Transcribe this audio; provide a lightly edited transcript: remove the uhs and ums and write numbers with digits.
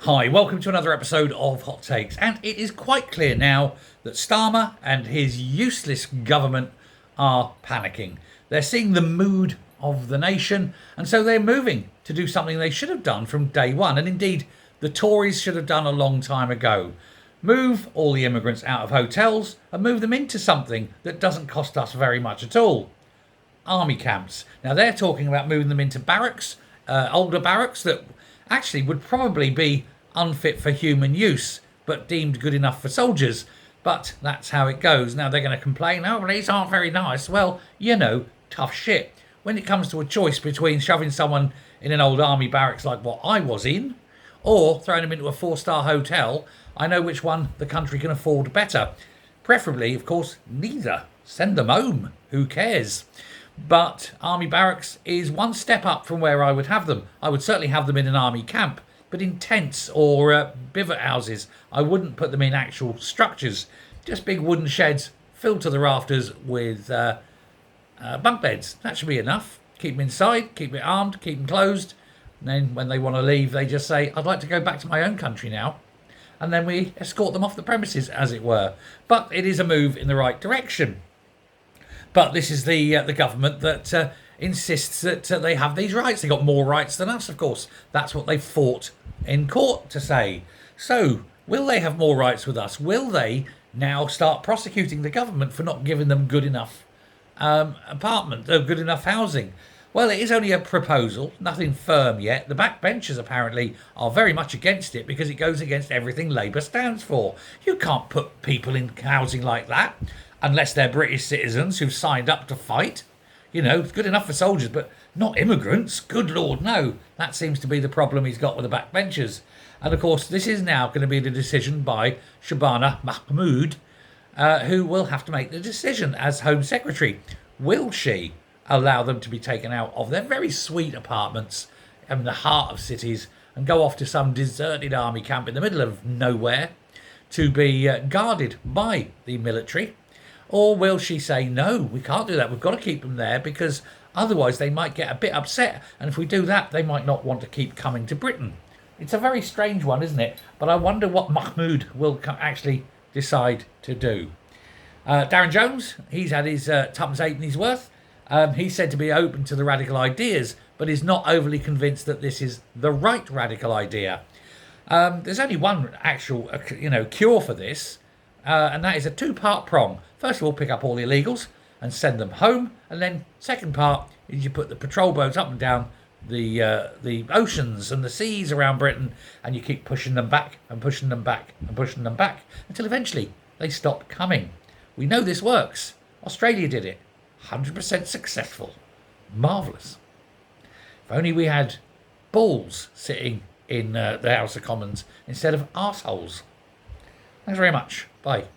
Hi, welcome to another episode of Hot Takes. And it is quite clear now that Starmer and his useless government are panicking. They're seeing the mood of the nation, and so they're moving to do something they should have done from day one. And indeed, the Tories should have done a long time ago. Move all the immigrants out of hotels and move them into something that doesn't cost us very much at all. Army camps. Now they're talking about moving them into barracks, older barracks that actually would probably be unfit for human use, but deemed good enough for soldiers. But that's how it goes. Now they're going to complain, oh, well, these aren't very nice. Well, tough shit. When it comes to a choice between shoving someone in an old army barracks like what I was in, or throwing them into a 4-star hotel, I know which one the country can afford better. Preferably, of course, neither. Send them home. Who cares? But army barracks is one step up from where I would have them. I would certainly have them in an army camp, but in tents or bivouac houses. I wouldn't put them in actual structures. Just big wooden sheds filled to the rafters with bunk beds. That should be enough. Keep them inside, keep it armed, keep them closed. And then when they want to leave, they just say, I'd like to go back to my own country now. And then we escort them off the premises, as it were. But it is a move in the right direction. But this is the government that insists that they have these rights. They've got more rights than us, of course. That's what they fought in court to say. So, will they have more rights with us? Will they now start prosecuting the government for not giving them good enough good enough housing? Well, it is only a proposal, nothing firm yet. The backbenchers apparently are very much against it because it goes against everything Labour stands for. You can't put people in housing like that unless they're British citizens who've signed up to fight. It's good enough for soldiers, but not immigrants. Good Lord, no. That seems to be the problem he's got with the backbenchers. And of course, this is now going to be the decision by Shabana Mahmood, who will have to make the decision as Home Secretary. Will she allow them to be taken out of their very sweet apartments in the heart of cities and go off to some deserted army camp in the middle of nowhere to be guarded by the military? Or will she say, no, we can't do that. We've got to keep them there because otherwise they might get a bit upset. And if we do that, they might not want to keep coming to Britain. It's a very strange one, isn't it? But I wonder what Mahmood will actually decide to do. Darren Jones, he's had his tuppence halfpenny's worth. He's said to be open to the radical ideas, but is not overly convinced that this is the right radical idea. There's only one actual, cure for this. And that is a two-part prong. First of all, pick up all the illegals and send them home. And then second part is you put the patrol boats up and down the oceans and the seas around Britain, and you keep pushing them back and pushing them back and pushing them back until eventually they stop coming. We know this works. Australia did it. 100% successful. Marvellous. If only we had balls sitting in the House of Commons instead of arseholes. Thanks very much. Bye.